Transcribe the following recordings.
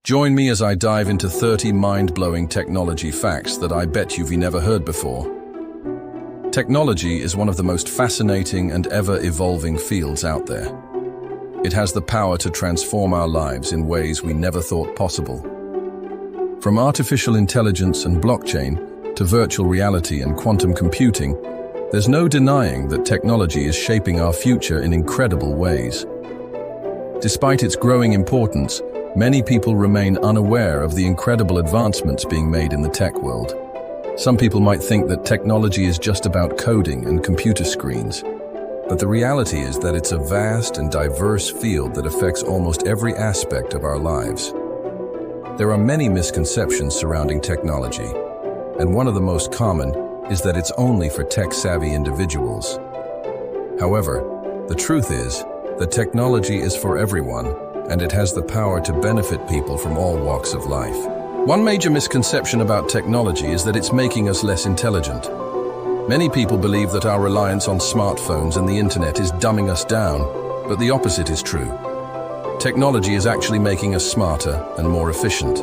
Join me as I dive into 30 mind-blowing technology facts that I bet you've never heard before. Technology is one of the most fascinating and ever-evolving fields out there. It has the power to transform our lives in ways we never thought possible. From artificial intelligence and blockchain to virtual reality and quantum computing, there's no denying that technology is shaping our future in incredible ways. Despite its growing importance, many people remain unaware of the incredible advancements being made in the tech world. Some people might think that technology is just about coding and computer screens, but the reality is that it's a vast and diverse field that affects almost every aspect of our lives. There are many misconceptions surrounding technology, and one of the most common is that it's only for tech-savvy individuals. However, the truth is that technology is for everyone, and it has the power to benefit people from all walks of life. One major misconception about technology is that it's making us less intelligent. Many people believe that our reliance on smartphones and the internet is dumbing us down, but the opposite is true. Technology is actually making us smarter and more efficient.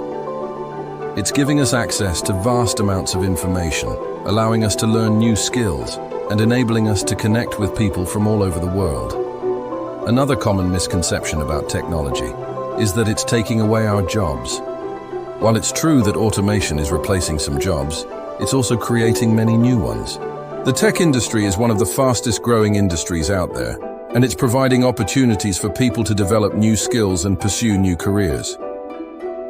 It's giving us access to vast amounts of information, allowing us to learn new skills, and enabling us to connect with people from all over the world. Another common misconception about technology is that it's taking away our jobs. While it's true that automation is replacing some jobs, it's also creating many new ones. The tech industry is one of the fastest growing industries out there, and it's providing opportunities for people to develop new skills and pursue new careers.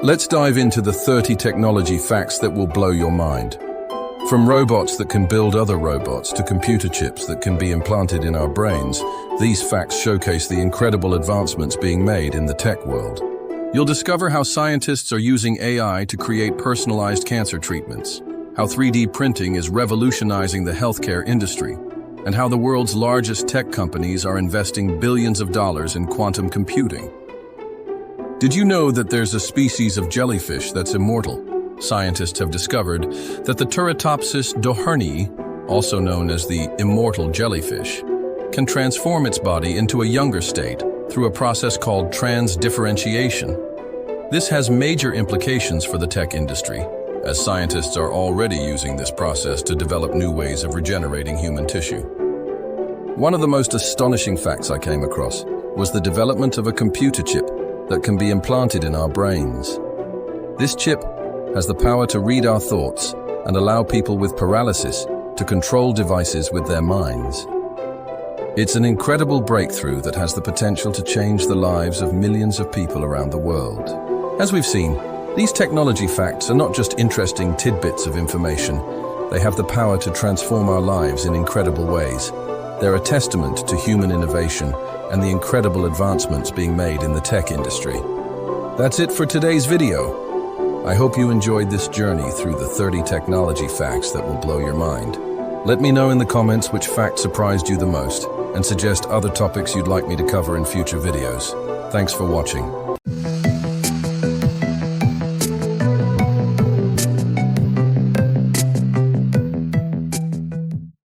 Let's dive into the 30 technology facts that will blow your mind. From robots that can build other robots to computer chips that can be implanted in our brains, these facts showcase the incredible advancements being made in the tech world. You'll discover how scientists are using AI to create personalized cancer treatments, how 3D printing is revolutionizing the healthcare industry, and how the world's largest tech companies are investing billions of dollars in quantum computing. Did you know that there's a species of jellyfish that's immortal? Scientists have discovered that the Turritopsis dohrnii, also known as the immortal jellyfish, can transform its body into a younger state through a process called transdifferentiation. This has major implications for the tech industry, as scientists are already using this process to develop new ways of regenerating human tissue. One of the most astonishing facts I came across was the development of a computer chip that can be implanted in our brains. This chip has the power to read our thoughts and allow people with paralysis to control devices with their minds. It's an incredible breakthrough that has the potential to change the lives of millions of people around the world. As we've seen, these technology facts are not just interesting tidbits of information. They have the power to transform our lives in incredible ways. They're a testament to human innovation and the incredible advancements being made in the tech industry. That's it for today's video. I hope you enjoyed this journey through the 30 technology facts that will blow your mind. Let me know in the comments which fact surprised you the most, and suggest other topics you'd like me to cover in future videos. Thanks for watching.